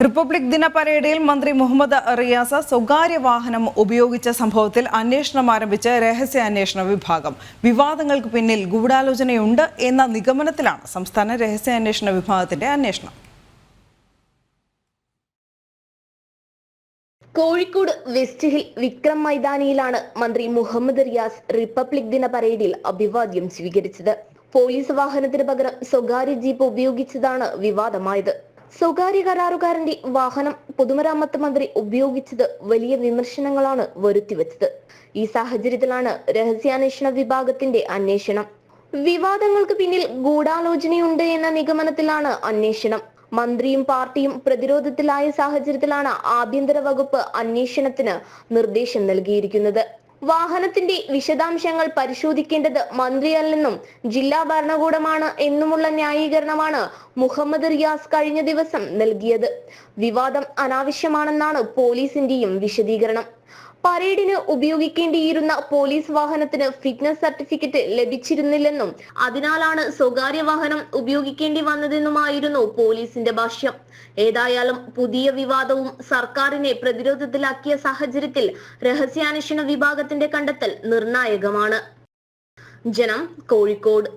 Republic ദിന പരേഡിൽ മന്ത്രി മുഹമ്മദ് റിയാസ് സ്വകാര്യ വാഹനം ഉപയോഗിച്ച സംഭവത്തിൽ അന്വേഷണം ആരംഭിച്ച രഹസ്യാന്വേഷണ വിഭാഗം. വിവാദങ്ങൾക്ക് പിന്നിൽ ഗൂഢാലോചനയുണ്ട് എന്ന നിഗമനത്തിലാണ് സംസ്ഥാന രഹസ്യാന്വേഷണ വിഭാഗത്തിന്റെ അന്വേഷണം. കോഴിക്കോട് വെസ്റ്റ് ഹിൽ വിക്രം മൈതാനിയിലാണ് മന്ത്രി മുഹമ്മദ് റിയാസ് റിപ്പബ്ലിക് ദിന പരേഡിൽ അഭിവാദ്യം സ്വീകരിച്ചത്. പോലീസ് വാഹനത്തിന് പകരം സ്വകാര്യ ജീപ്പ് ഉപയോഗിച്ചതാണ് വിവാദമായത്. സ്വകാര്യ കരാറുകാരന്റെ വാഹനം പൊതുമരാമത്ത് മന്ത്രി ഉപയോഗിച്ചത് വലിയ വിമർശനങ്ങളാണ് വരുത്തിവെച്ചത്. ഈ സാഹചര്യത്തിലാണ് രഹസ്യാന്വേഷണ വിഭാഗത്തിന്റെ അന്വേഷണം. വിവാദങ്ങൾക്ക് പിന്നിൽ ഗൂഢാലോചനയുണ്ട് എന്ന നിഗമനത്തിലാണ് അന്വേഷണം. മന്ത്രിയും പാർട്ടിയും പ്രതിരോധത്തിലായ സാഹചര്യത്തിലാണ് ആഭ്യന്തര വകുപ്പ് അന്വേഷണത്തിന് നിർദ്ദേശം നൽകിയിരിക്കുന്നത്. വാഹനത്തിന്റെ വിശദാംശങ്ങൾ പരിശോധിക്കേണ്ടത് മന്ത്രിയല്ലെന്നും ജില്ലാ ഭരണകൂടമാണ് എന്നുമുള്ള ന്യായീകരണമാണ് മുഹമ്മദ് റിയാസ് കഴിഞ്ഞ ദിവസം നൽകിയത്. വിവാദം അനാവശ്യമാണെന്നാണ് പോലീസിന്റെയും വിശദീകരണം. പരേഡിന് ഉപയോഗിക്കേണ്ടിയിരുന്ന പോലീസ് വാഹനത്തിന് ഫിറ്റ്നസ് സർട്ടിഫിക്കറ്റ് ലഭിച്ചിരുന്നില്ലെന്നും അതിനാലാണ് സ്വകാര്യ വാഹനം ഉപയോഗിക്കേണ്ടി വന്നതെന്നുമായിരുന്നു പോലീസിന്റെ ഭാഷ്യം. ഏതായാലും പുതിയ വിവാദവും സർക്കാരിനെ പ്രതിരോധത്തിലാക്കിയ സാഹചര്യത്തിൽ രഹസ്യാന്വേഷണ വിഭാഗത്തിന്റെ കണ്ടെത്തൽ നിർണായകമാണ്. ജനം, കോഴിക്കോട്.